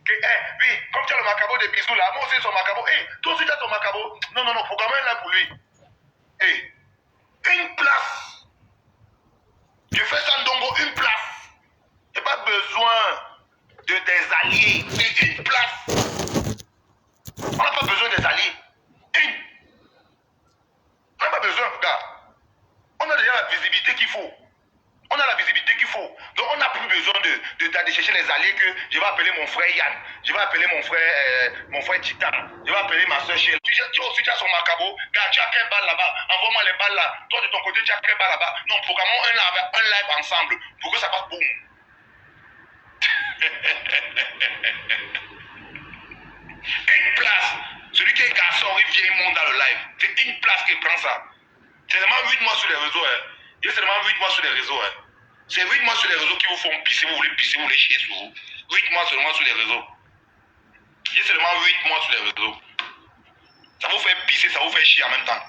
que, oui, comme tu as le macabo des bisous là, moi aussi son macabo. Toi aussi tu as ton macabo. Non, programme un live pour lui. Une place. Je fais ça Ndongo, une place. J'ai pas besoin de des alliés. C'est une place. On n'a pas besoin des alliés. On n'a pas besoin, regarde. On a déjà la visibilité qu'il faut. Donc on n'a plus besoin d'aller chercher les alliés que je vais appeler mon frère Yann, je vais appeler mon frère Titan, je vais appeler ma soeur Chérie. Tu aussi tu as son macabo, car tu as quelle balle là-bas, envoie-moi les balles là. Toi de ton côté tu as quelle balle là-bas. Non, programmons un live ensemble pour que ça passe boum. Une place. Celui qui est garçon, il vient, il monte dans le live. C'est une place qui prend ça. C'est seulement 8 mois sur les réseaux. Il y a seulement 8 mois sur les réseaux. C'est 8 mois sur les réseaux qui vous font pisser, vous voulez chier sur vous. 8 mois seulement sur les réseaux. Il y a seulement 8 mois sur les réseaux. Ça vous fait pisser, ça vous fait chier en même temps.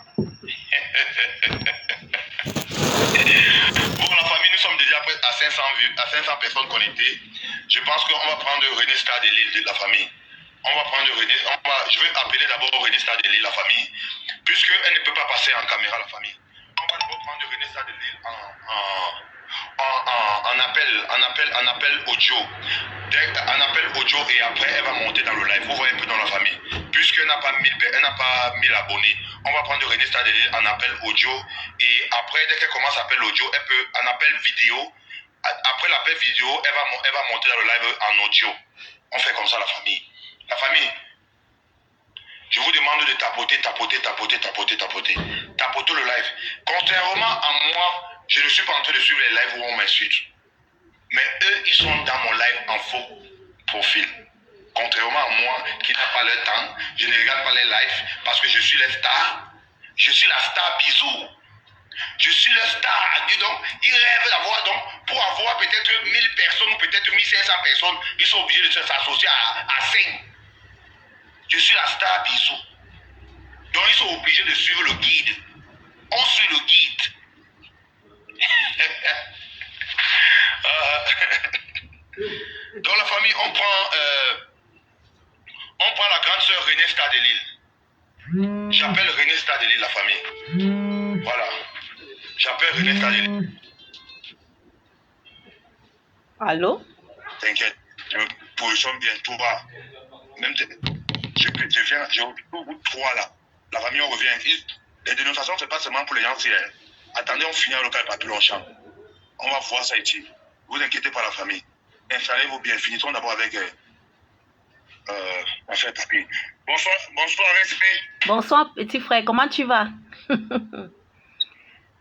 Pour la famille, nous sommes déjà à 500 vues, à 500 personnes connectées. Je pense qu'on va prendre René Star de Lille de la famille. On va prendre René, je vais appeler d'abord René Star de Lille, la famille, puisqu'elle ne peut pas passer en caméra, la famille. On va d'abord prendre René Star de Lille en appel audio. En appel audio et après elle va monter dans le live. Vous voyez un peu dans la famille. Puisqu'elle n'a pas 1000 abonnés, on va prendre René Star de Lille en appel audio et après dès qu'elle commence à appel audio, elle peut en appel vidéo. Après l'appel vidéo, elle va monter dans le live en audio. On fait comme ça la famille. La famille, je vous demande de tapoter le live. Contrairement à moi, je ne suis pas en train de suivre les lives où on m'insulte. Mais eux, ils sont dans mon live en faux profil. Contrairement à moi, qui n'a pas le temps, je ne regarde pas les lives parce que je suis la star. Je suis la star bisou. Je suis le star. Et donc, ils rêvent d'avoir, donc, pour avoir peut-être 1000 personnes ou peut-être 1500 personnes, ils sont obligés de s'associer à 5. Je suis la star bisou. Donc, ils sont obligés de suivre le guide. On suit le guide. Dans la famille, on prend la grande sœur René Star de Lille. J'appelle René Star de Lille, la famille. Voilà. J'appelle René Star de Lille. Allô? T'inquiète, je me positionne bien, tout va. Même je viens au bout de 3 là. La famille, on revient. Les dénonciations, c'est pas seulement pour les gens qui. Attendez, on finit un local pas plus longtemps. On va voir ça ici. Vous inquiétez pas la famille. Installez-vous bien. Finissons d'abord avec ma chère Tapi. Bonsoir, respect. Bonsoir, petit frère. Comment tu vas? Je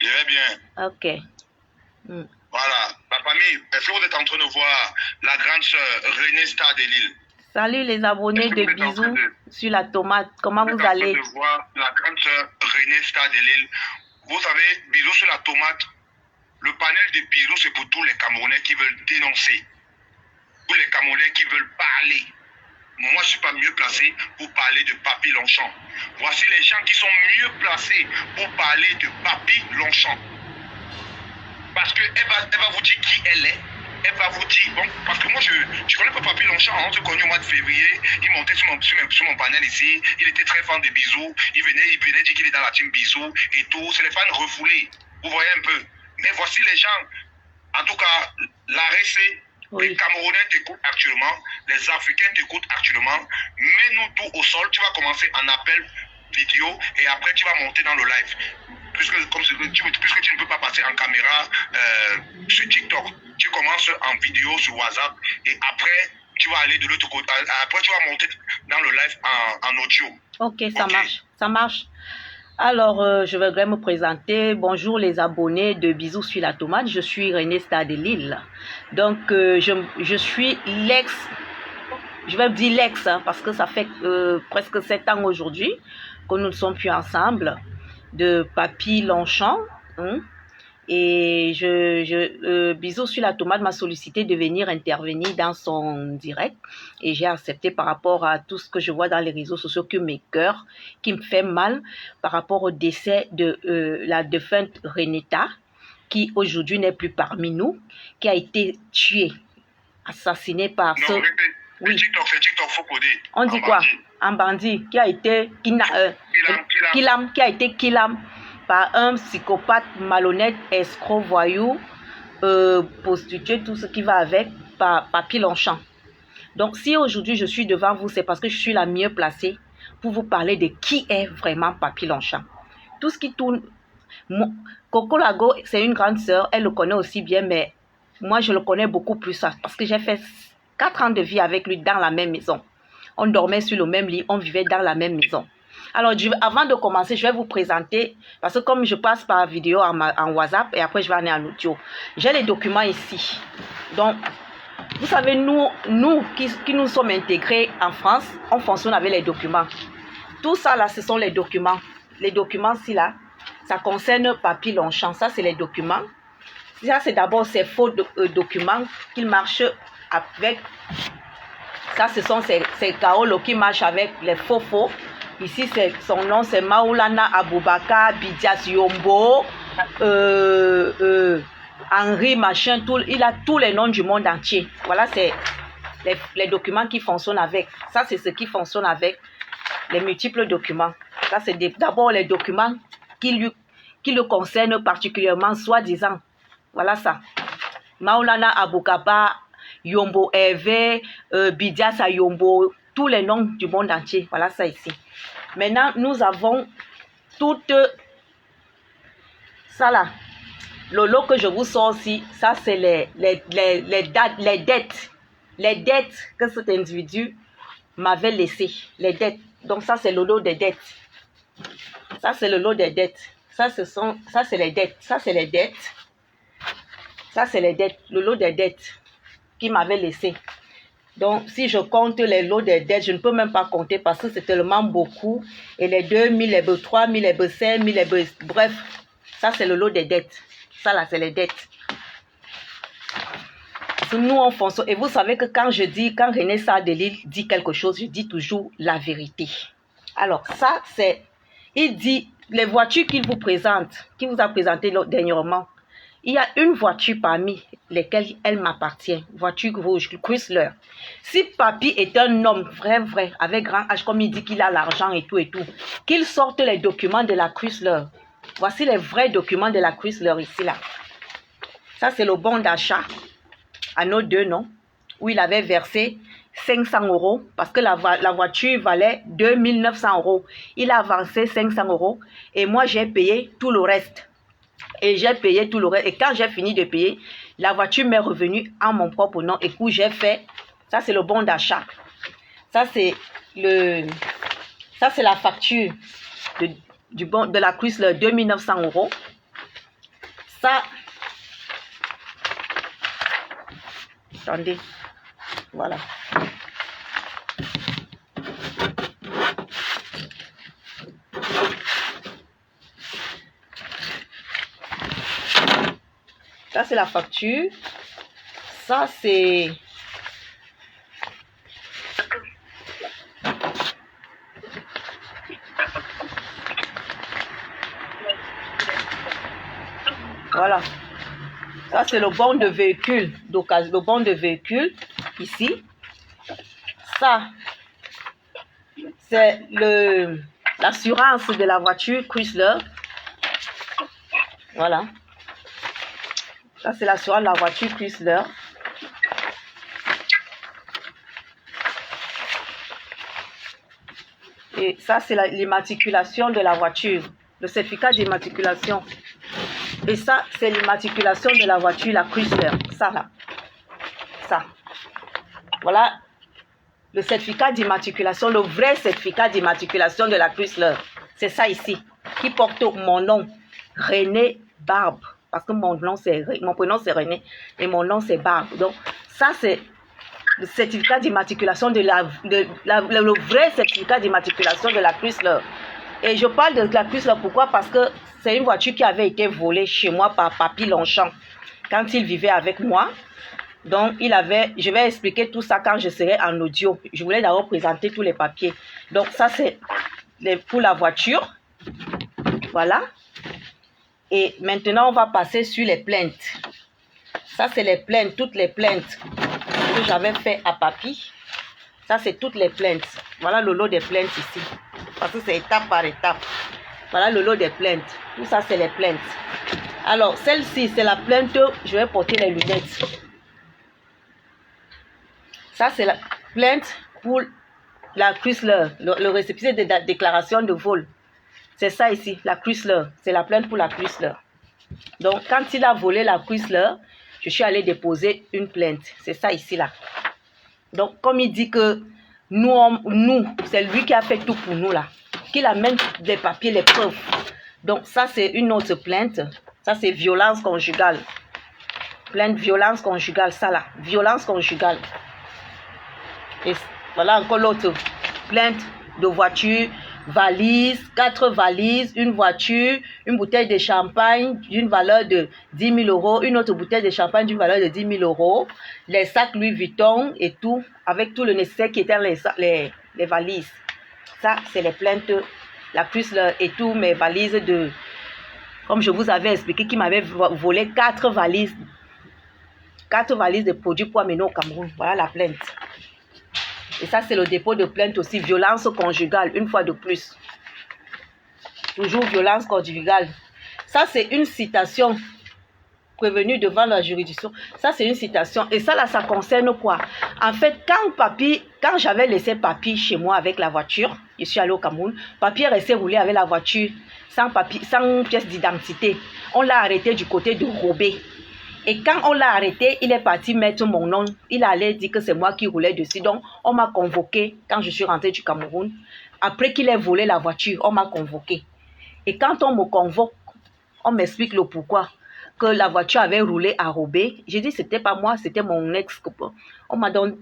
vais bien. Ok. Voilà. La famille, est-ce que vous êtes en train de voir la grande sœur René Star de Lille? Salut les abonnés de Bisous sur la tomate. Comment vous allez? Vous êtes en train de voir la grande sœur René Star de Lille. Vous savez, Bisous sur la tomate, le panel de Bisous, c'est pour tous les Camerounais qui veulent dénoncer. Tous les Camerounais qui veulent parler. Moi, je ne suis pas mieux placé pour parler de Papy Longchamp. Voici les gens qui sont mieux placés pour parler de Papy Longchamp. Parce qu'elle va vous dire qui elle est. Elle va vous dire, bon, parce que moi, je ne connais pas Papy Longchamp. On se connaît au mois de février. Il montait sur mon panel ici. Il était très fan de Bisous. Il venait dire qu'il est dans la team Bisous et tout. C'est les fans refoulés. Vous voyez un peu. Mais voici les gens. En tout cas, la RC. Oui. Les Camerounais t'écoutent actuellement, les Africains t'écoutent actuellement. Mets-nous tout au sol, tu vas commencer en appel vidéo et après tu vas monter dans le live. Puisque tu ne peux pas passer en caméra sur TikTok, tu commences en vidéo sur WhatsApp et après tu vas aller de l'autre côté. Après tu vas monter dans le live en audio. Ok, ça marche. Alors, je voudrais me présenter. Bonjour les abonnés de Bisous sur la tomate. Je suis René Star de Lille. Donc, je suis l'ex, je vais dire l'ex, hein, parce que ça fait presque 7 ans aujourd'hui que nous ne sommes plus ensemble, de Papy Longchamp. Hein, et Bisous sur la tomate m'a sollicité de venir intervenir dans son direct et j'ai accepté par rapport à tout ce que je vois dans les réseaux sociaux que mes cœurs, qui me fait mal par rapport au décès de la défunte Reneta, qui aujourd'hui n'est plus parmi nous, qui a été tuée, assassinée par Oui. TikTok, c'est TikTok, faut coder. On dit quoi? Un bandit qui a été Kilam par un psychopathe malhonnête, escroc, voyou, prostituée, tout ce qui va avec, par Papy Longchamp. Donc, si aujourd'hui je suis devant vous, c'est parce que je suis la mieux placée pour vous parler de qui est vraiment Papy Longchamp. Tout ce qui tourne... Coco Lago, c'est une grande sœur, elle le connaît aussi bien, mais moi, je le connais beaucoup plus parce que j'ai fait 4 ans de vie avec lui dans la même maison. On dormait sur le même lit, on vivait dans la même maison. Alors, avant de commencer, je vais vous présenter, parce que comme je passe par vidéo en WhatsApp, et après je vais aller en audio, j'ai les documents ici. Donc, vous savez, nous qui nous sommes intégrés en France, on fonctionne avec les documents. Tout ça là, ce sont les documents. Les documents ci là, ça concerne Papy Longchamp. Ça, c'est les documents. Ça, c'est d'abord ces faux documents qu'il marche avec. Ça, ce sont ces Kaolo qui marchent avec les faux. Ici, son nom, c'est Maoulana Aboubakar Bidias Yombo, Henri, machin, il a tous les noms du monde entier. Voilà, c'est les documents qui fonctionnent avec. Ça, c'est ce qui fonctionne avec les multiples documents. Ça, c'est d'abord les documents qui le concernent particulièrement, soi-disant. Voilà ça. Maoulana Aboukaba, Yombo Hervé, Bidias Yombo, tous les noms du monde entier. Voilà ça ici. Maintenant, nous avons toutes ça là. Le lot que je vous sors ici, ça c'est les dettes. Les dettes que cet individu m'avait laissées. Les dettes. Donc ça c'est le lot des dettes. Ça c'est le lot des dettes. Ça c'est les dettes. Ça c'est les dettes. Ça c'est les dettes. Le lot des dettes qu'il m'avait laissé. Donc, si je compte les lots des dettes, je ne peux même pas compter parce que c'est tellement beaucoup. Et les 2000, les 3000, les 5000, les... Bref, ça, c'est le lot des dettes. Ça, là, c'est les dettes. Nous, on fonctionne. Et vous savez que quand René Sarr de Lille dit quelque chose, je dis toujours la vérité. Alors, ça, c'est... Il dit, les voitures qu'il vous présente, qu'il vous a présenté dernièrement, il y a une voiture parmi lesquelles elle m'appartient. Voiture rouge, Chrysler. Si Papy est un homme vrai, avec grand H, comme il dit qu'il a l'argent et tout, qu'il sorte les documents de la Chrysler. Voici les vrais documents de la Chrysler ici, là. Ça, c'est le bon d'achat à nos deux noms, où il avait versé 500 € parce que la voiture valait 2900 €. Il a avancé 500 € et moi, j'ai payé tout le reste. Et j'ai payé tout le reste. Et quand j'ai fini de payer, la voiture m'est revenue en mon propre nom. Et puis j'ai fait, ça c'est le bon d'achat. Ça c'est la facture de la Chrysler, 2900 €. Ça, attendez, voilà. Ça, c'est la facture. Ça, c'est... Voilà. Ça, c'est le bon de véhicule d'occasion. Le bon de véhicule, ici. Ça, c'est l'assurance de la voiture Chrysler. Voilà. Ça, c'est l'assurance de la voiture Chrysler. Et ça, c'est l'immatriculation de la voiture. Le certificat d'immatriculation. Et ça, c'est l'immatriculation de la voiture, la Chrysler. Ça, là. Ça. Voilà le certificat d'immatriculation, le vrai certificat d'immatriculation de la Chrysler. C'est ça ici, qui porte mon nom, René Barbe. Parce que mon prénom c'est René et mon nom c'est Barbe. Donc, ça c'est le certificat d'immatriculation le vrai certificat d'immatriculation de la Chrysler. Et je parle de la Chrysler pourquoi? Parce que c'est une voiture qui avait été volée chez moi par Papy Longchamp quand il vivait avec moi. Donc, je vais expliquer tout ça quand je serai en audio. Je voulais d'abord présenter tous les papiers. Donc, ça c'est pour la voiture. Voilà. Et maintenant, on va passer sur les plaintes. Ça, c'est les plaintes, toutes les plaintes que j'avais fait à Papy. Ça, c'est toutes les plaintes. Voilà le lot des plaintes ici. Parce que c'est étape par étape. Voilà le lot des plaintes. Tout ça, c'est les plaintes. Alors, celle-ci, c'est la plainte. Je vais porter les lunettes. Ça, c'est la plainte pour la Chrysler, le récépissé de la déclaration de vol. C'est ça ici, la Chrysler. C'est la plainte pour la Chrysler. Donc, quand il a volé la Chrysler, je suis allée déposer une plainte. C'est ça ici, là. Donc, comme il dit que nous c'est lui qui a fait tout pour nous, là. Qu'il amène des papiers, les preuves. Donc, ça, c'est une autre plainte. Ça, c'est violence conjugale. Plainte violence conjugale, ça, là. Violence conjugale. Et voilà encore l'autre plainte de voiture, valise, 4 valises, une voiture, une bouteille de champagne d'une valeur de 10 000 euros, une autre bouteille de champagne d'une valeur de 10 000 euros, les sacs Louis Vuitton et tout, avec tout le nécessaire qui était dans les valises. Ça, c'est les plaintes, la Chrysler et tout, mes valises de, comme je vous avais expliqué, qui m'avait volé 4 valises de produits pour amener au Cameroun. Voilà la plainte. Et ça, c'est le dépôt de plainte aussi. Violence conjugale, une fois de plus. Toujours violence conjugale. Ça, c'est une citation prévenue devant la juridiction. Ça, c'est une citation. Et ça, là, ça concerne quoi? En fait, quand j'avais laissé Papy chez moi avec la voiture, je suis allée au Cameroun, Papy est resté rouler avec la voiture sans pièce d'identité. On l'a arrêté du côté de Robé. Et quand on l'a arrêté, il est parti mettre mon nom. Il allait dire que c'est moi qui roulais dessus. Donc, on m'a convoqué quand je suis rentrée du Cameroun. Après qu'il ait volé la voiture, on m'a convoqué. Et quand on me convoque, on m'explique le pourquoi. Que la voiture avait roulé à Robé. J'ai dit, c'était pas moi, c'était mon ex-copain. On m'a donc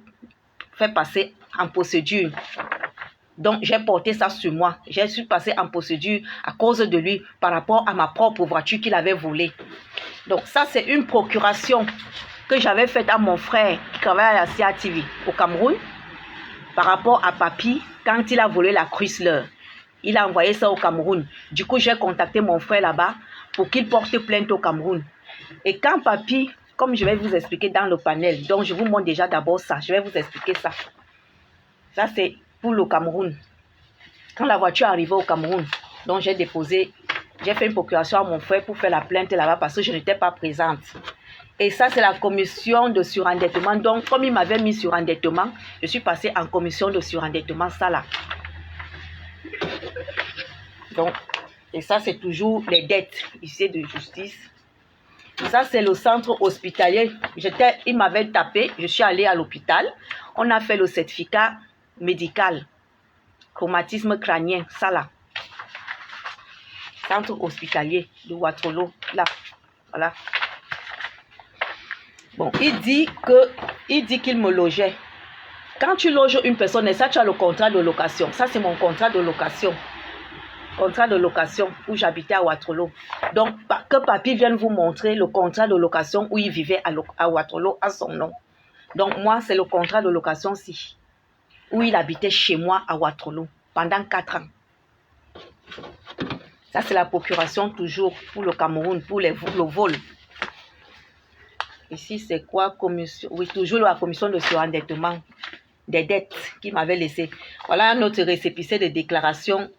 fait passer en procédure. Donc, j'ai porté ça sur moi. Je suis passée en procédure à cause de lui par rapport à ma propre voiture qu'il avait volée. Donc, ça, c'est une procuration que j'avais faite à mon frère qui travaille à la CATV au Cameroun par rapport à Papy quand il a volé la Chrysler. Il a envoyé ça au Cameroun. Du coup, j'ai contacté mon frère là-bas pour qu'il porte plainte au Cameroun. Et quand Papy, comme je vais vous expliquer dans le panel, donc je vous montre déjà d'abord ça. Je vais vous expliquer ça. Ça, c'est pour le Cameroun. Quand la voiture est arrivée au Cameroun, donc j'ai fait une procuration à mon frère pour faire la plainte là-bas parce que je n'étais pas présente. Et ça, c'est la commission de surendettement. Donc, comme il m'avait mis surendettement, je suis passée en commission de surendettement, ça là. Donc, et ça, c'est toujours les dettes ici de justice. Ça, c'est le centre hospitalier. Il m'avait tapé, je suis allée à l'hôpital. On a fait le certificat médical, traumatisme crânien, ça là. Centre hospitalier de Waterloo, là, voilà. Bon, il dit qu'il me logeait. Quand tu loges une personne, et ça, tu as le contrat de location. Ça, c'est mon contrat de location. Contrat de location où j'habitais à Waterloo. Donc, que Papy vienne vous montrer le contrat de location où il vivait à Waterloo à son nom. Donc, moi, c'est le contrat de location-ci, où il habitait chez moi à Waterloo pendant 4 ans. Ça, c'est la procuration toujours pour le Cameroun, pour le vol. Ici, c'est quoi? Commission? Oui, toujours la commission de surendettement des dettes qu'il m'avait laissé. Voilà notre récépissé de déclaration.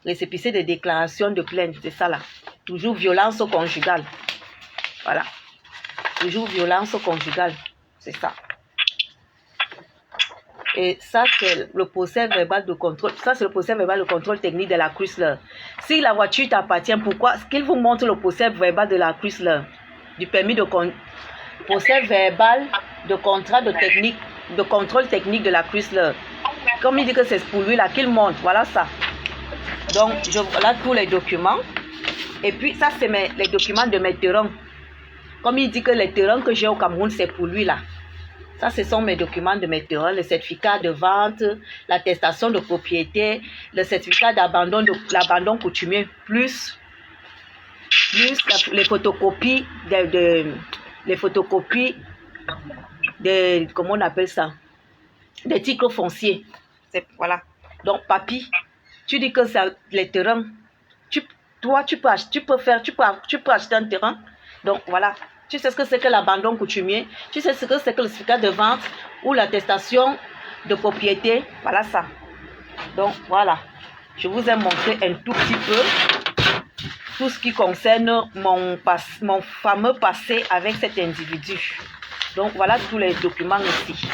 Récépissé de déclaration de plainte, c'est ça là. Toujours violence conjugale. Voilà. Toujours violence conjugale. C'est ça. Et ça, c'est le procès verbal de contrôle. Ça, c'est le procès verbal de contrôle technique de la Chrysler. Si la voiture t'appartient, pourquoi est-ce qu'il vous montre le procès verbal de la Chrysler? Du permis de procès verbal de contrat de contrôle technique de la Chrysler. Comme il dit que c'est pour lui là qu'il montre. Voilà ça. Donc, voilà tous les documents. Et puis, ça, c'est les documents de mes terrains. Comme il dit que les terrains que j'ai au Cameroun, c'est pour lui là. Ça, ce sont mes documents de mes terrains, le certificat de vente, l'attestation de propriété, le certificat d'abandon coutumier, plus les photocopies comment on appelle ça, des titres fonciers. Voilà. Donc, Papy, tu dis que c'est les terrains. Tu peux acheter un terrain. Donc, voilà. Tu sais ce que c'est que l'abandon coutumier. Tu sais ce que c'est que le certificat de vente ou l'attestation de propriété, voilà ça. Donc voilà, je vous ai montré un tout petit peu tout ce qui concerne mon fameux passé avec cet individu. Donc voilà tous les documents ici.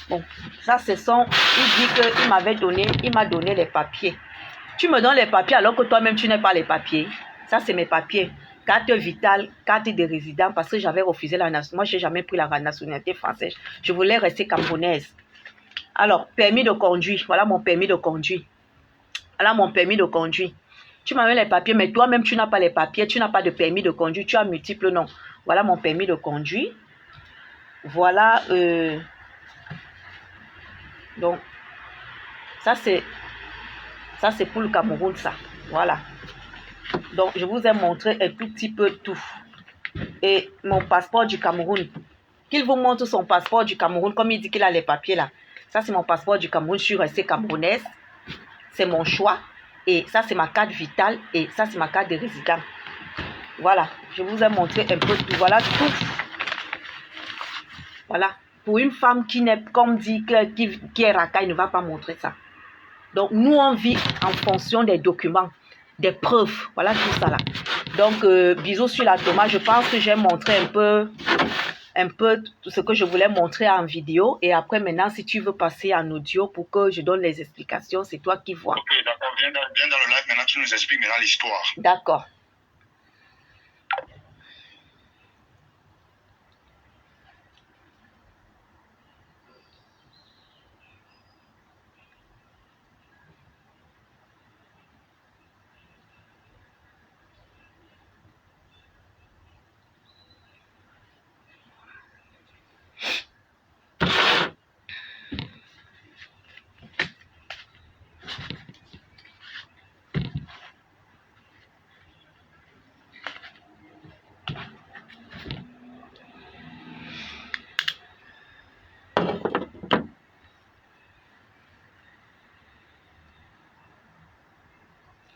Bon, ça ce sont, il dit qu'il m'avait donné, il m'a donné les papiers. Tu me donnes les papiers alors que toi-même tu n'as pas les papiers. Ça c'est mes papiers. Carte vitale, carte de résident, parce que j'avais refusé la nationalité. Moi, je n'ai jamais pris la nationalité française. Je voulais rester camerounaise. Alors, permis de conduire. Voilà mon permis de conduire. Voilà mon permis de conduire. Tu m'as mis les papiers, mais toi-même, tu n'as pas les papiers. Tu n'as pas de permis de conduire. Tu as multiples noms. Voilà mon permis de conduire. Voilà. Donc, ça, c'est pour le Cameroun, ça. Voilà. Donc, je vous ai montré un tout petit peu tout. Et mon passeport du Cameroun. Qu'il vous montre son passeport du Cameroun, comme il dit qu'il a les papiers là. Ça, c'est mon passeport du Cameroun. Je suis restée camerounaise. C'est mon choix. Et ça, c'est ma carte vitale. Et ça, c'est ma carte de résident. Voilà. Je vous ai montré un peu tout. Voilà tout. Voilà. Pour une femme qui n'est, comme dit, qui est racaille, ne va pas montrer ça. Donc, nous, on vit en fonction des documents, des preuves. Voilà tout ça là. Donc, bisous sur la tomate. Je pense que j'ai montré un peu tout ce que je voulais montrer en vidéo. Et après, maintenant, si tu veux passer en audio pour que je donne les explications, c'est toi qui vois. Ok, d'accord. Viens dans le live maintenant, tu nous expliques maintenant l'histoire. D'accord.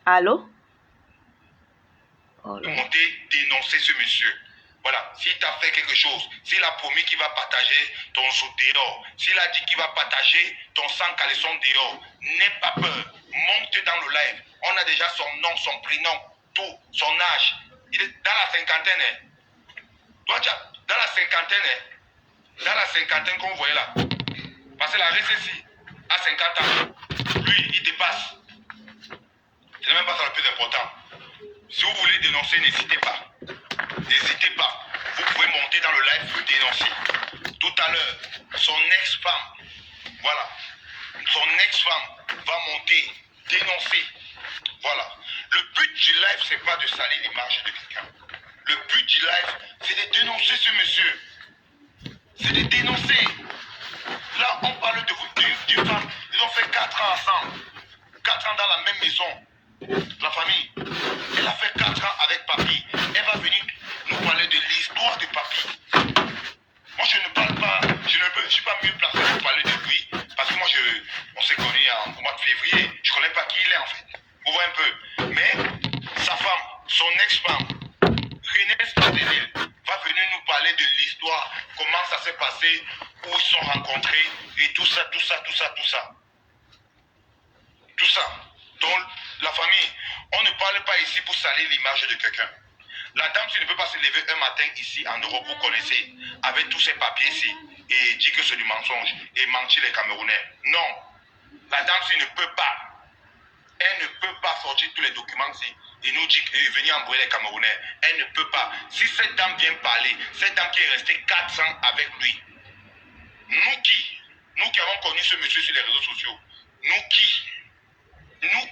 Allô? Oh, monter, dénoncer ce monsieur. Voilà, s'il t'a fait quelque chose, s'il a promis qu'il va partager ton zoo dehors, s'il a dit qu'il va partager ton sang caleçon dehors, n'aie pas peur, monte dans le live. On a déjà son nom, son prénom, tout, son âge. Il est dans la cinquantaine. Hein. Toi, dans la cinquantaine, hein. Dans la cinquantaine qu'on voyait là. Parce que la RCC, à 50 ans, lui, il dépasse. Ce n'est même pas ça le plus important. Si vous voulez dénoncer, n'hésitez pas. N'hésitez pas. Vous pouvez monter dans le live pour dénoncer. Tout à l'heure, son ex-femme, voilà, son ex-femme va monter, dénoncer. Voilà. Le but du live, c'est pas de salir l'image de quelqu'un. Le but du live, c'est de dénoncer ce monsieur. C'est de dénoncer. Là, on parle de vous, d'une femme. Ils ont fait 4 ans ensemble. 4 ans dans la même maison. La famille, elle a fait 4 ans avec papy. Elle va venir nous parler de l'histoire de papy. Moi, je ne parle pas, je ne suis pas mieux placé pour parler de lui. Parce que moi, on s'est connus au mois de février. Je ne connais pas qui il est en fait. Vous voyez un peu. Mais sa femme, son ex-femme, Renée Stadelil, va venir nous parler de l'histoire. Comment ça s'est passé, où ils se sont rencontrés et tout ça, tout ça, tout ça, tout ça. Tout ça. Donc, la famille, on ne parle pas ici pour salir l'image de quelqu'un. La dame, si ne peut pas se lever un matin ici en Europe, vous connaissez, avec tous ces papiers ici, et dit que c'est du mensonge, et mentir les Camerounais. Non. La dame, si ne peut pas, elle ne peut pas sortir tous les documents ici, et nous dit et venir embrouiller les Camerounais. Elle ne peut pas. Si cette dame vient parler, cette dame qui est restée 4 ans avec lui, nous qui avons connu ce monsieur sur les réseaux sociaux, nous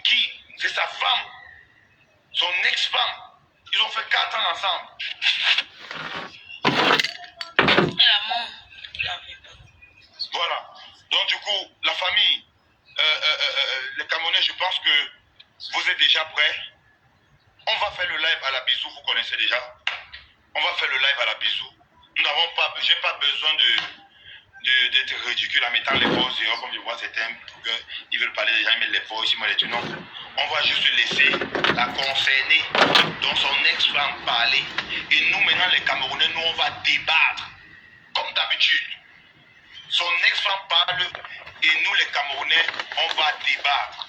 qui, c'est sa femme, son ex-femme. Ils ont fait 4 ans ensemble. Voilà. Donc du coup, la famille, les Camerounais, je pense que vous êtes déjà prêts. On va faire le live à la bisou, vous connaissez déjà. On va faire le live à la bisou. Nous n'avons pas, j'ai pas besoin d'être ridicule en mettant les voix dehors, comme je vois certains, ils veulent parler des gens, ils mettent les voix ici, moi les non. On va juste laisser la concernée, dont son ex-femme parler. Et nous, maintenant, les Camerounais, nous, on va débattre, comme d'habitude. son ex-femme parle et nous les Camerounais, on va débattre.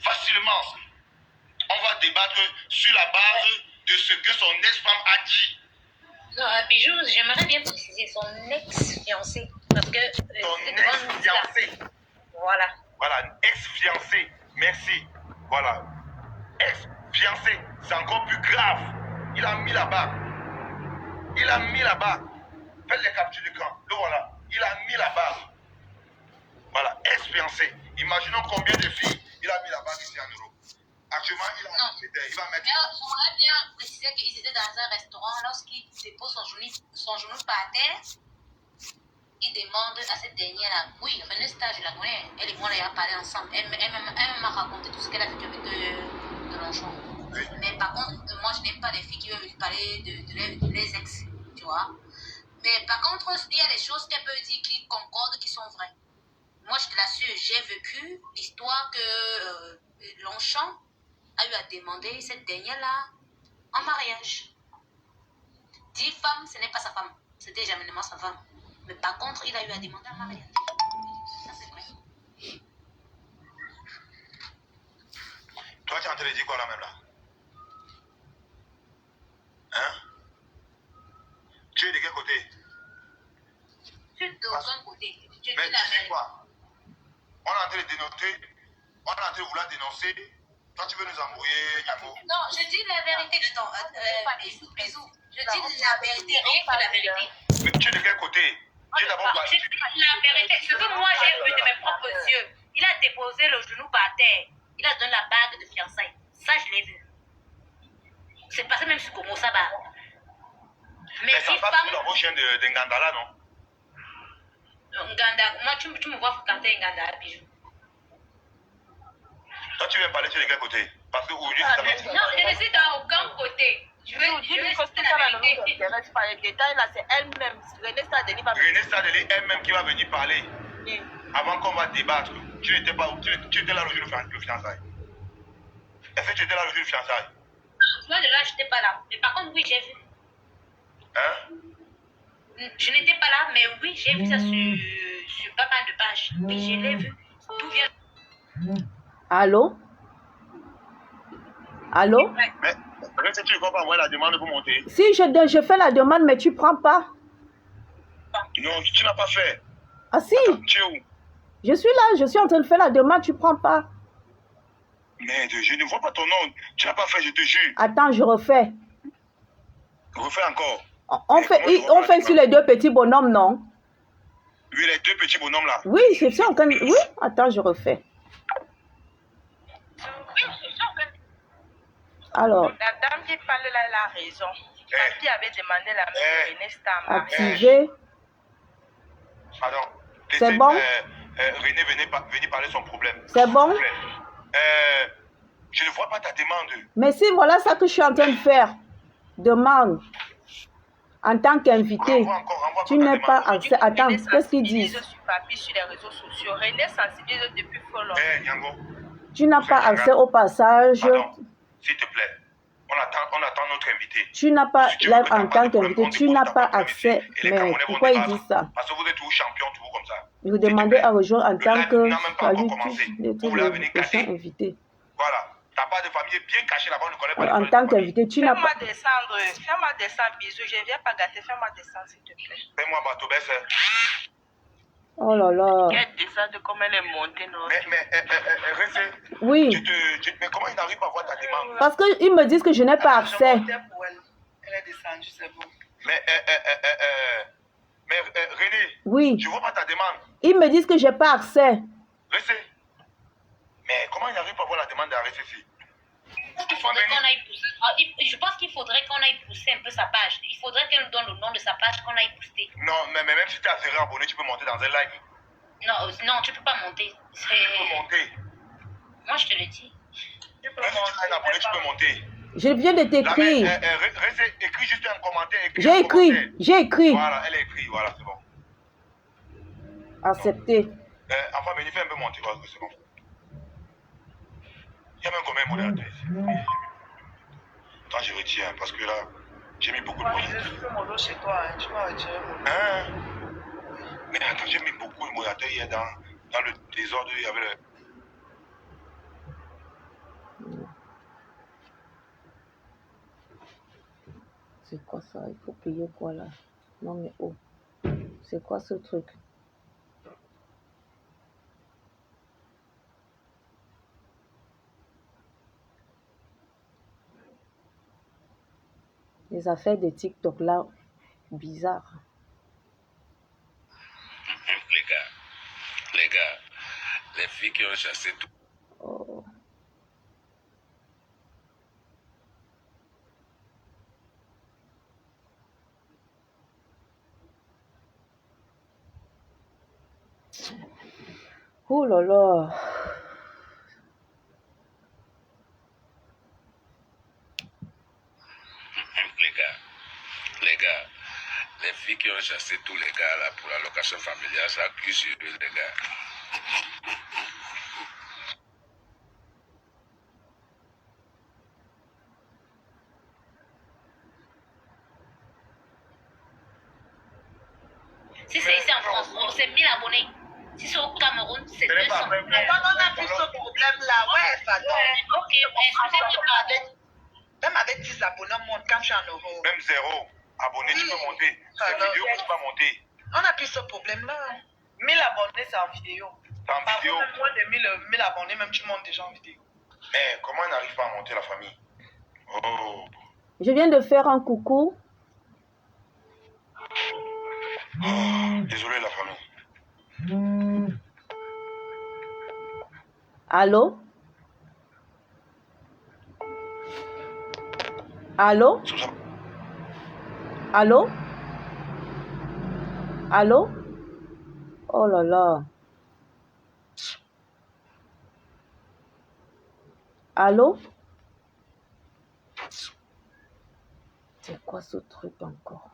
Facilement. On va débattre sur la base de ce que son ex-femme a dit. Non, Bijou, j'aimerais bien préciser son ex-fiancé. Parce que. Son ex-fiancé. Voilà. Voilà, ex-fiancé. Merci. Voilà. Ex-fiancé. C'est encore plus grave. Il a mis là-bas. Il a mis là-bas. Faites les captures d'écran. Le voilà. Il a mis là-bas. Voilà, ex-fiancé. Imaginons combien de filles il a mis là-bas ici en Europe. Actuellement, il va mettre. J'aimerais bien préciser qu'ils étaient dans un restaurant. Lorsqu'il dépose son genou par terre, il demande à cette dernière-là. Oui, René Stage, je la connais. Elle et moi, on a parlé ensemble. Elle m'a raconté tout ce qu'elle a fait avec de Longchamp. Oui. Mais par contre, moi, je n'aime pas les filles qui veulent lui parler de les ex. Tu vois. Mais par contre, il y a des choses qu'elle peut dire qui concordent, qui sont vraies. Moi, je te l'assure, j'ai vécu l'histoire que Longchamp a eu à demander cette dernière-là en mariage. 10 femmes, ce n'est pas sa femme. C'était jamais sa femme. Mais par contre, il a eu à demander en mariage. Ça, c'est vrai. Toi, tu es en train de dire quoi là même là? Hein? Tu es de quel côté? Tu es d'aucun côté. Tu dis Mais la tu sais vérité. quoi? On est en train de dénoncer. On est en train de vouloir dénoncer. Toi, tu veux nous embrouiller, Niamo? Non, je dis la vérité, bisous. Je dis la vérité, rien que la vérité. Mais tu es de quel côté? J'ai d'abord Je dis la vérité, ce que moi j'ai vu de mes propres yeux. Il a déposé le genou par terre. Il a donné la bague de fiançailles. Ça, je l'ai vu. C'est passé même sur Como Saba. Mais ça si passe femme. sur la prochaine de Ngandala, non? Nganda, moi tu me vois fréquenter Nganda, bijou. Toi, tu veux parler sur de quel côté? Parce qu'aujourd'hui, ça va. Non, je ne suis dans aucun côté. Je veux Dis-lui que citer c'est ça la la vérité. nouvelle intéresse pas les détails là, c'est elle-même. René Stadeli va René Stadeli elle-même qui va venir parler. venir. Avant qu'on va débattre. Tu étais là le jour de fiançailles. Est-ce que tu étais là le jour de fiançailles? Moi, de là, je n'étais pas là. Mais par contre, oui, j'ai vu. Hein? Je n'étais pas là, mais oui, j'ai vu ça sur pas mal de pages. Oui, je l'ai vu. D'où vient. Allô? Allô? Mais est-ce que tu ne vas pas envoyer la demande pour monter? Si je fais la demande, mais tu prends pas. Non, tu n'as pas fait. Ah si, Tu es où? je suis là, je suis en train de faire la demande, tu prends pas. Merde, je ne vois pas ton nom. Tu n'as pas fait, je te jure. Attends, je refais. Refais encore. On fait sur les deux petits bonhommes, non? Oui, les deux petits bonhommes là. Oui, je suis en train de... Oui, attends, je refais. Alors, La dame qui parle là, elle a raison. Qui avait demandé la main de René Star en mariage. activer. Pardon. C'est Laissez, bon? René, venez parler de son problème. C'est bon? Je ne vois pas ta demande. Mais si, voilà ça que je suis en train de faire. Demande. En tant qu'invité. Renvoie encore Tu ta n'es pas demande. accès. Attends, qu'est-ce qu'ils disent? Sur papier, sur les réseaux sociaux. René sensibilise depuis fort longtemps. Nyango, Tu n'as pas accès au passage. pardon, s'il te plaît. On attend notre invité. Tu n'as pas, Si tu là, veux que t'as en pas tant de problème, qu'invité, on tu dit n'as qu'on pas t'a pas accès. invité. Et les Mais Camerounais vont pourquoi ils débattre. disent ça? Parce que vous êtes tous champions, toujours comme ça. Vous demandez à rejoindre en Le tant live que n'a même pas encore commencé. Vous voulez venir prochain cacher. invité. Voilà. Ta part de famille est bien cachée là-bas, on ne connaît pas. En tant qu'invité, tu n'as Fais-moi pas. descendre, bisous. Je ne viens pas gâter. Fais-moi descendre, s'il te plaît. Fais-moi bateau, baisse. Oh là là. Elle descend de comme elle est montée, non? Mais, reste. Oui. Mais comment il n'arrive pas à voir ta demande? Parce qu'ils me disent que je n'ai pas accès. Elle est descendue, c'est bon. Mais, René, Oui. tu vois pas ta demande? Ils me disent que je n'ai pas accès. Reste. Mais comment il n'arrive pas à voir la demande d'arrêter ici? Il faudrait qu'on aille pousser. Je pense qu'il faudrait qu'on aille pousser un peu sa page. Il faudrait qu'elle nous donne le nom de sa page qu'on aille booster. Non, mais même si tu as zéro abonné, tu peux monter dans un live. Non, tu peux pas monter. Tu peux monter. Moi, je te le dis. Même si tu as un abonné, tu peux monter. Je viens de Là, mais, t'écrire. reste, écris juste un commentaire. J'ai un écrit. commentaire. J'ai écrit. Voilà, elle a écrit, voilà, c'est bon. Accepté. Enfin, mais il fait un peu monter, voilà, c'est bon. Il y a même combien de modérateurs ici? Attends, je retiens, parce que là, j'ai mis beaucoup de moyens. Je fais mon dos chez toi, hein. Tu vas retirer mon dos. Hein? Mais attends, j'ai mis beaucoup de modérateurs hier dans le désordre. Il y avait le... C'est quoi ça? Il faut payer quoi là? Non mais oh, c'est quoi ce truc? Les affaires de TikTok là, bizarre. Les gars, les filles qui ont chassé tout. Oh. Oh là là. Les gars, les filles qui ont chassé tous les gars là pour la location familiale, ça accuse sur eux, les gars. Si c'est ici en France, c'est 1000 abonnés. Si c'est au Cameroun, c'est 200. Attends, on a plus ce problème-là. Ouais, ça donne. Ok, excusez-moi, pardon. Même avec 10 abonnés, on monte quand tu es en euros. Même 0 abonné, tu peux monter. C'est vidéo que tu peux monter. On a plus ce problème-là. 1000 abonnés, c'est en vidéo. C'est en vidéo. Même moins de 1000 abonnés, même tu montes déjà en vidéo. Mais comment on n'arrive pas à monter la famille? Oh. Je viens de faire un coucou. Désolé la famille. Allô? Allô? Allô? Allô? Oh là là. Allô? C'est quoi ce truc encore?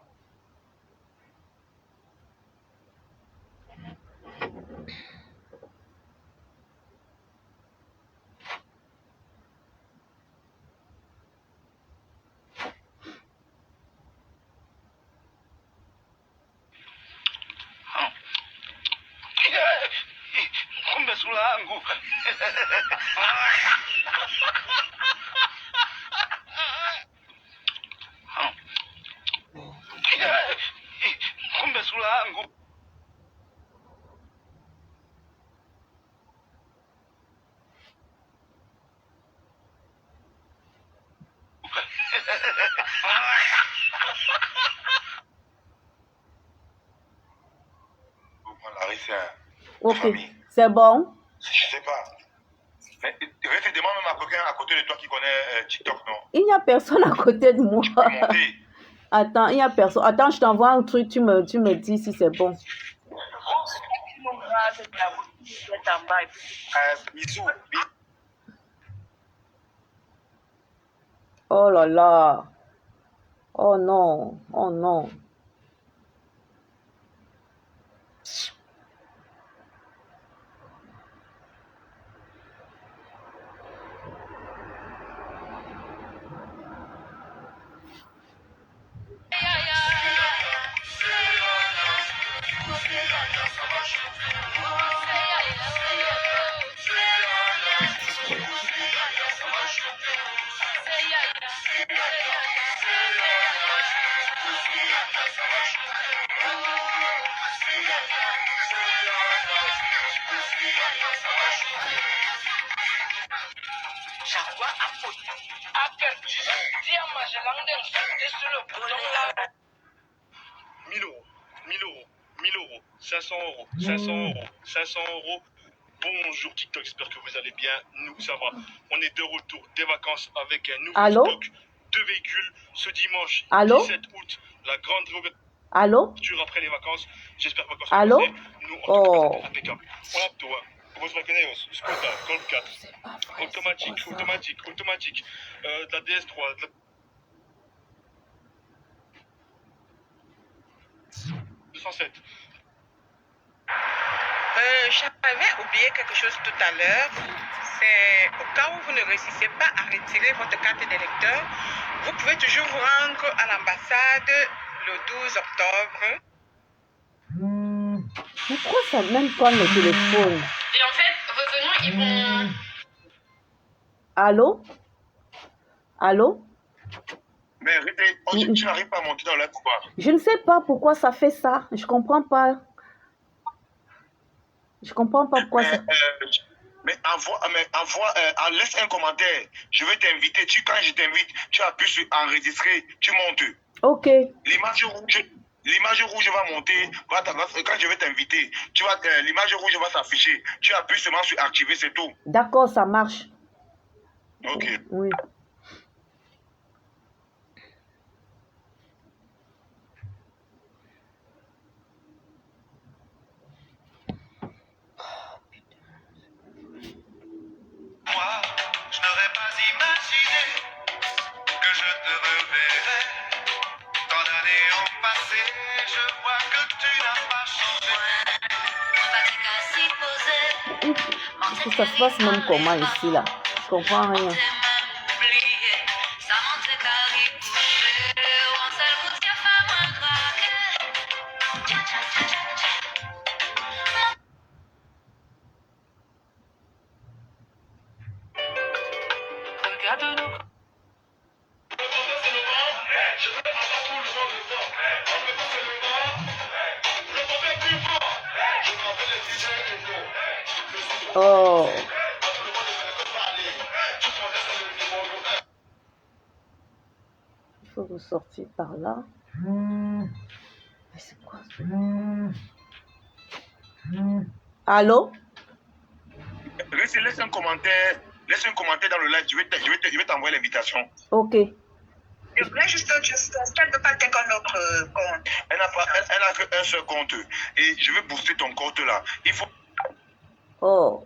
Kumbe sura yangu. Kumbe sura yangu. Ok, c'est bon. Je sais pas. Mais Réfé, demande même à quelqu'un à côté de toi qui connaît TikTok, non? Il n'y a personne à côté de moi. Tu peux monter. Attends, il n'y a personne. Attends, je t'envoie un truc, tu me dis si c'est bon. Bisous. Oh là là. Oh non. Oh non. €, 500 €, 500 €, 500 €. Bonjour TikTok, j'espère que vous allez bien. Nous, ça va. On est de retour des vacances avec un nouveau Allô? stock de véhicules. Ce dimanche, Allô? 17 août, la grande réouverture Allô? après les vacances. J'espère que vacances Allô? passées. Nous, en Oh. tout cas, c'était impeccable. On a tout, hein. Vous reconnaissez, Skoda, Golf 4, automatique. De la DS3, de la 207. J'avais oublié quelque chose tout à l'heure. C'est au cas où vous ne réussissez pas à retirer votre carte d'électeur, vous pouvez toujours vous rendre à l'ambassade le 12 octobre. Mais pourquoi ça même pas le téléphone? Et en fait, revenons, ils vont... Allô? Allô? Mais tu n'arrives pas à monter dans la coupe. Je ne sais pas pourquoi ça fait ça. Je comprends pas. Je comprends pas pourquoi ça... Mais laisse un commentaire. Je vais t'inviter. Quand je t'invite, tu appuies sur enregistrer, tu montes. Ok. L'image rouge va monter. Quand je vais t'inviter, l'image rouge va s'afficher. Tu appuies seulement sur activer, c'est tout. D'accord, ça marche. Ok. Oui. Moi, je n'aurais pas imaginé que je te reverrais. Tant d'années ont passé, je vois que tu n'as pas changé. Ça se passe même comment ici, là? Je comprends rien. Oh. Il faut ressortir par là. Mais c'est quoi ça? Allô? Laisse un commentaire dans le live. Je vais t'envoyer l'invitation. Ok. Je voulais juste qu'elle ne peut pas être un autre compte. Elle n'a qu'un seul compte. Et je vais booster ton compte là. Il faut... Oh.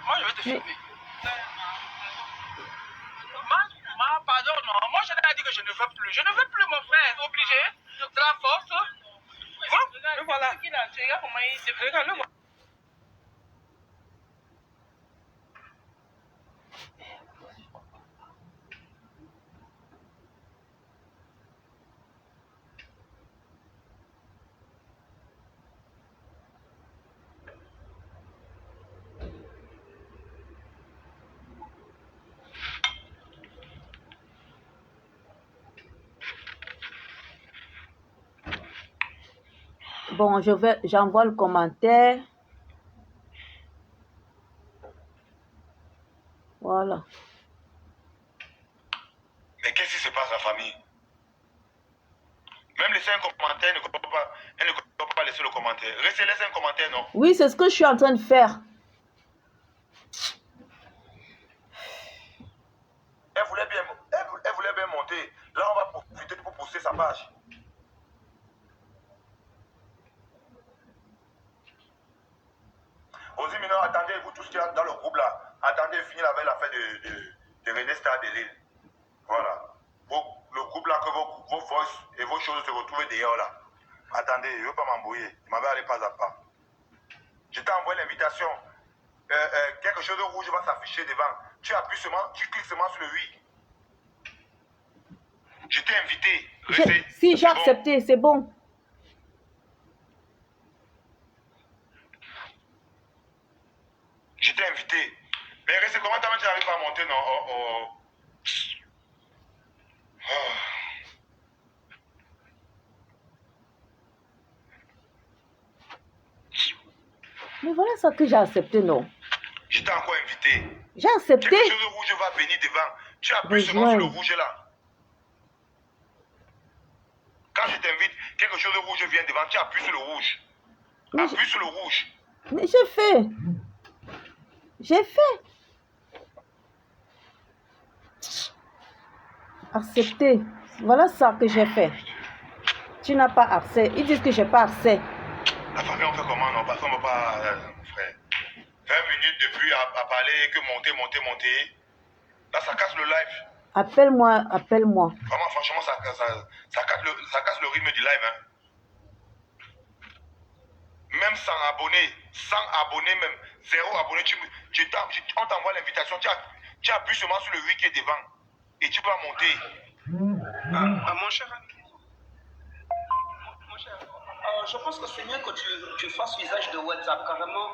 Moi, je vais te filmer. Pardon, non. Moi, je t'ai dit que je ne veux plus. Je ne veux plus, mon frère. C'est obligé. De la force. Le voilà. Regarde comment il se fait. Regarde, le voilà. Bon, j'envoie le commentaire. Voilà. Mais qu'est-ce qui se passe, la famille? Même laisser un commentaire, elle ne peut pas laisser le commentaire. Laissez un commentaire, non? Oui, c'est ce que je suis en train de faire. Elle voulait bien monter. Là, on va profiter pour pousser sa page. Aussi, maintenant, attendez, vous tous qui êtes dans le groupe là, attendez, finir avec l'affaire de René Star de Lille. Voilà. Le groupe là, que vos forces et vos choses se retrouvent dehors là. Attendez, je ne veux pas m'embrouiller. Je m'avais allé pas à pas. Je t'ai envoyé l'invitation. Quelque chose de rouge va s'afficher devant. Tu cliques seulement sur le oui. Je t'ai invité. Si j'ai accepté, c'est bon. Je t'ai invité. Mais restez comment tu n'arrives pas à monter, non? Mais voilà ça que j'ai accepté, non? Je t'ai encore invité. J'ai accepté. Quelque chose de rouge va venir devant. Tu appuies seulement sur le rouge là. Quand je t'invite, quelque chose de rouge vient devant. Tu appuies sur le rouge. Appuie sur le rouge. Mais j'ai fait. J'ai fait. Accepter. Voilà ça que j'ai fait. Tu n'as pas accès. Ils disent que j'ai pas accès. La famille, on fait comment? Non, parce qu'on ne peut pas, frère. 20 minutes depuis à parler, que monter. Là, ça casse le live. Appelle-moi. Vraiment, franchement, ça casse le rythme du live. Hein. même 100 abonnés, 100 abonnés même, 0 abonnés, on t'envoie l'invitation, tu appuies seulement sur le 8 qui est devant et tu vas monter. Mon cher, je pense que c'est mieux que tu fasses usage de WhatsApp. Carrément,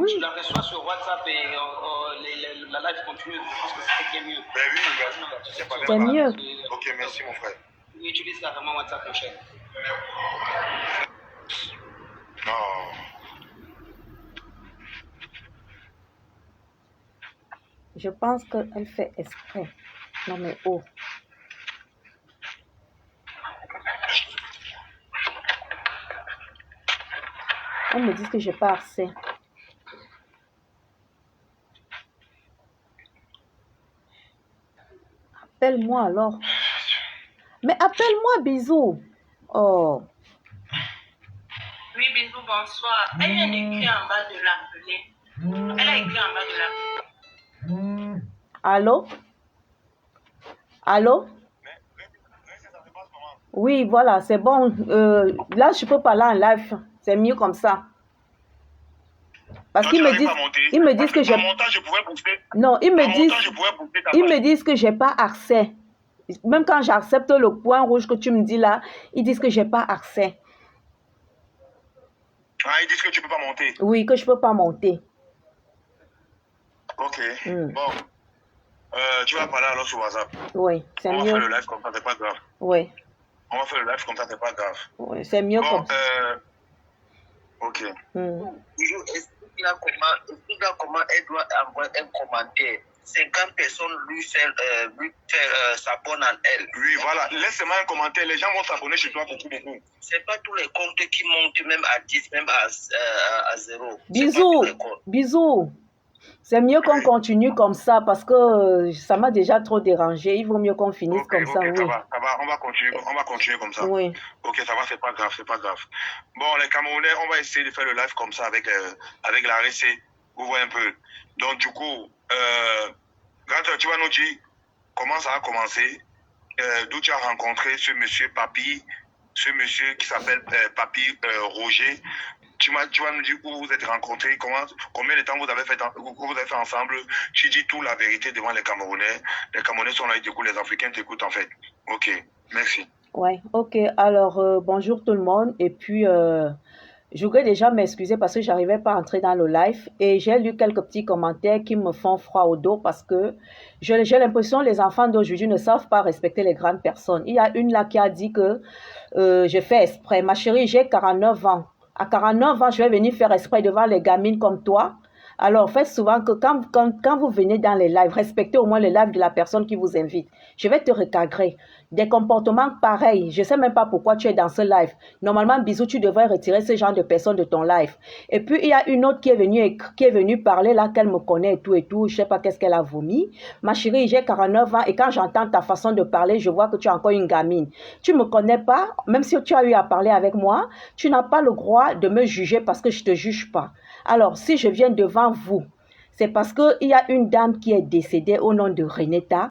tu la reçois sur WhatsApp et la live continue. Je pense que c'est mieux. Ben oui, c'est mieux. Ok, merci mon frère. Utilise carrément WhatsApp, mon cher. Non. Je pense qu'elle fait exprès. Non mais oh. On me dit que j'ai pas accès. Appelle-moi alors. Mais appelle-moi, bisous. Oh. Oui, bisous, bonsoir. Elle vient d'écrire en bas de l'appeler. Elle a écrit en bas de l'appeler. Allô? Allô? Oui, voilà, c'est bon. Là, je peux parler en live. C'est mieux comme ça. Parce qu'ils me disent que j'ai... Non, ils me disent que j'ai pas accès. Même quand j'accepte le point rouge que tu me dis là, ils disent que j'ai pas accès. Ah, ils disent que tu peux pas monter. Oui, que je peux pas monter. Ok. Bon. Tu vas parler alors sur WhatsApp. Oui, c'est mieux. On va faire le live comme ça, c'est pas grave. Oui. On va faire le live comme ça, c'est pas grave. Oui, c'est mieux comme ça. Ok. Explique-là comment elle doit envoyer un commentaire. 50 personnes lui s'abonnent en elle. Oui, voilà. Laisse-moi un commentaire. Les gens vont s'abonner chez toi beaucoup. C'est pas tous les comptes qui montent même à 10, même à 0. Bisous. Bisous. C'est mieux qu'on continue comme ça parce que ça m'a déjà trop dérangé. Il vaut mieux qu'on finisse comme ça. Oui. Ça va. On va continuer comme ça. Oui. Ok, ça va, c'est pas grave. Bon, les Camerounais, on va essayer de faire le live comme ça avec la RC. Vous voyez un peu. Donc, du coup, quand tu vas nous dire comment ça a commencé, d'où tu as rencontré ce monsieur Papi, ce monsieur qui s'appelle Papi Roger. Tu vas nous dire où vous êtes rencontrés, combien de temps vous avez fait ensemble. Tu dis tout la vérité devant les Camerounais. Les Camerounais sont là, ils t'écoutent, les Africains t'écoutent en fait. Ok, merci. Ouais, ok. Alors, bonjour tout le monde. Et puis, je voudrais déjà m'excuser parce que je n'arrivais pas à entrer dans le live. Et j'ai lu quelques petits commentaires qui me font froid au dos parce que j'ai l'impression que les enfants d'aujourd'hui ne savent pas respecter les grandes personnes. Il y a une là qui a dit que je fais exprès. Ma chérie, j'ai 49 ans. À 49 ans, je vais venir faire exprès devant les gamines comme toi. Alors, faites souvent que quand vous venez dans les lives, respectez au moins le live de la personne qui vous invite. Je vais te recadrer. Des comportements pareils. Je ne sais même pas pourquoi tu es dans ce live. Normalement, bisous, tu devrais retirer ce genre de personnes de ton live. Et puis, il y a une autre qui est venue parler là, qu'elle me connaît et tout. Je ne sais pas qu'est-ce qu'elle a vomi. Ma chérie, j'ai 49 ans et quand j'entends ta façon de parler, je vois que tu es encore une gamine. Tu ne me connais pas, même si tu as eu à parler avec moi, tu n'as pas le droit de me juger parce que je ne te juge pas. Alors, si je viens devant vous, c'est parce qu'il y a une dame qui est décédée au nom de Renetta